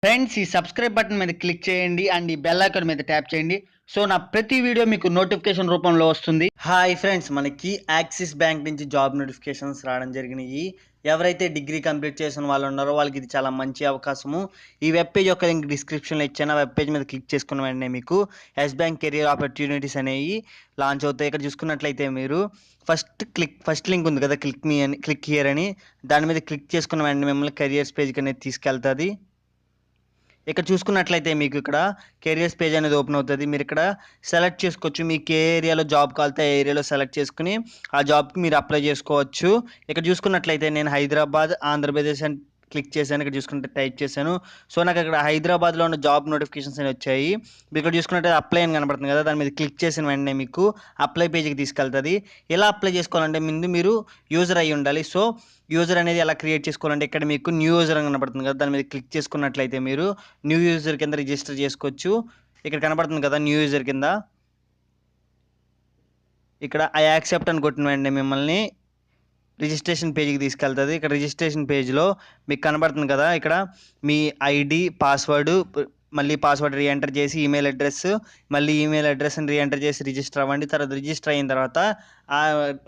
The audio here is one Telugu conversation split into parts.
ఫ్రెండ్స్ ఈ సబ్స్క్రైబ్ బటన్ మీద క్లిక్ చేయండి అండ్ ఈ బెల్ ఐకాన్ మీద ట్యాప్ చేయండి. సో నా ప్రతి వీడియో మీకు నోటిఫికేషన్ రూపంలో వస్తుంది. హాయ్ ఫ్రెండ్స్, మనకి యాక్సిస్ బ్యాంక్ నుంచి జాబ్ నోటిఫికేషన్స్ రావడం జరిగినాయి. ఎవరైతే డిగ్రీ కంప్లీట్ చేసిన వాళ్ళు ఉన్నారో వాళ్ళకి ఇది చాలా మంచి అవకాశము. ఈ వెబ్ పేజ్ యొక్క లింక్ డిస్క్రిప్షన్లో ఇచ్చాను. ఆ వెబ్ పేజ్ మీద క్లిక్ చేసుకున్న వెంటనే మీకు ఎస్ బ్యాంక్ కెరియర్ ఆపర్చునిటీస్ అనేవి లాంచ్ అవుతాయి. ఇక్కడ చూసుకున్నట్లయితే మీరు ఫస్ట్ లింక్ ఉంది కదా, క్లిక్ హియర్ అని, దాని మీద క్లిక్ చేసుకున్న వెంటనే మిమ్మల్ని కెరియర్స్ పేజ్కి అనేది తీసుకెళ్తుంది. ఇక్కడ చూసుకున్నట్లయితే మీకు ఇక్కడ కెరియర్స్ పేజ్ అనేది ఓపెన్ అవుతుంది. మీరు ఇక్కడ సెలెక్ట్ చేసుకోవచ్చు, మీకు ఏ ఏరియాలో జాబ్ కావాలితే ఆ ఏరియాలో సెలెక్ట్ చేసుకుని ఆ జాబ్కి మీరు అప్లై చేసుకోవచ్చు. ఇక్కడ చూసుకున్నట్లయితే నేను హైదరాబాద్ ఆంధ్రప్రదేశ్ అని క్లిక్ చేశాను. ఇక్కడ చూసుకుంటే టైప్ చేశాను. సో నాకు ఇక్కడ హైదరాబాద్లో ఉన్న జాబ్ నోటిఫికేషన్స్ అనేవి వచ్చాయి. ఇక్కడ చూసుకున్నట్టు అప్లై అని కనబడుతుంది కదా, దాని మీద క్లిక్ చేసిన వెంటనే మీకు అప్లై పేజ్కి తీసుకెళ్తుంది. ఎలా అప్లై చేసుకోవాలంటే ముందు మీరు యూజర్ అయ్యి ఉండాలి. సో యూజర్ అనేది ఎలా క్రియేట్ చేసుకోవాలంటే ఇక్కడ మీకు న్యూ యూజర్ అని కనబడుతుంది కదా, దాని మీద క్లిక్ చేసుకున్నట్లయితే మీరు న్యూ యూజర్ కింద రిజిస్టర్ చేసుకోవచ్చు. ఇక్కడ కనబడుతుంది కదా న్యూ యూజర్ కింద, ఇక్కడ ఐ యాక్సెప్ట్ అని కొట్టిన వెంటనే మిమ్మల్ని రిజిస్ట్రేషన్ పేజ్కి తీసుకెళ్తుంది. ఇక్కడ రిజిస్ట్రేషన్ పేజ్లో మీకు కనబడుతుంది కదా, ఇక్కడ మీ ఐడి పాస్వర్డ్, మళ్ళీ పాస్వర్డ్ రీఎంటర్ చేసి ఈమెయిల్ అడ్రస్, మళ్ళీ ఈమెయిల్ అడ్రస్ని రీఎంటర్ చేసి రిజిస్టర్ అవ్వండి. తర్వాత రిజిస్టర్ అయిన తర్వాత ఆ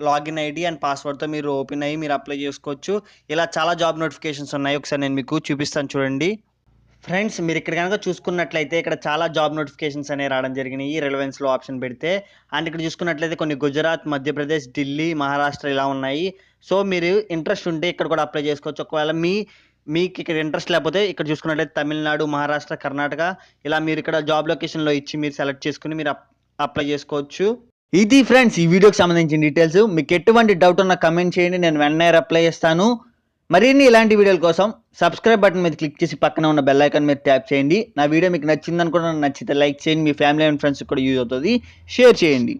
లాగిన్ ఐడి అండ్ పాస్వర్డ్తో మీరు ఓపెన్ అయ్యి మీరు అప్లై చేసుకోవచ్చు. ఇలా చాలా జాబ్ నోటిఫికేషన్స్ ఉన్నాయి. ఒకసారి నేను మీకు చూపిస్తాను చూడండి. ఫ్రెండ్స్ మీరు ఇక్కడ కనుక చూసుకున్నట్లయితే ఇక్కడ చాలా జాబ్ నోటిఫికేషన్స్ అనేవి రావడం జరిగినాయి రిలవెన్స్లో ఆప్షన్ పెడితే. అండ్ ఇక్కడ చూసుకున్నట్లయితే కొన్ని గుజరాత్, మధ్యప్రదేశ్, ఢిల్లీ, మహారాష్ట్ర ఇలా ఉన్నాయి. సో మీరు ఇంట్రెస్ట్ ఉంటే ఇక్కడ కూడా అప్లై చేసుకోవచ్చు. ఒకవేళ మీకు ఇక్కడ ఇంట్రెస్ట్ లేకపోతే ఇక్కడ చూసుకున్నట్లయితే తమిళనాడు, మహారాష్ట్ర, కర్ణాటక ఇలా మీరు ఇక్కడ జాబ్ లొకేషన్లో ఇచ్చి మీరు సెలెక్ట్ చేసుకుని మీరు అప్లై చేసుకోవచ్చు. ఇది ఫ్రెండ్స్ ఈ వీడియోకి సంబంధించిన డీటెయిల్స్. మీకు ఎటువంటి డౌట్ ఉన్నా కమెంట్ చేయండి, నేను వెంటనే రిప్లై చేస్తాను. మరిన్ని ఇలాంటి వీడియోల కోసం సబ్స్క్రైబ్ బటన్ మీద క్లిక్ చేసి పక్కన ఉన్న బెల్ ఐకాన్ మీద ట్యాప్ చేయండి. నా వీడియో మీకు నచ్చింది అనుకుంటున్నాను. నచ్చితే లైక్ చేయండి, మీ ఫ్యామిలీ అండ్ ఫ్రెండ్స్కి కూడా యూజ్ అవుతుంది, షేర్ చేయండి.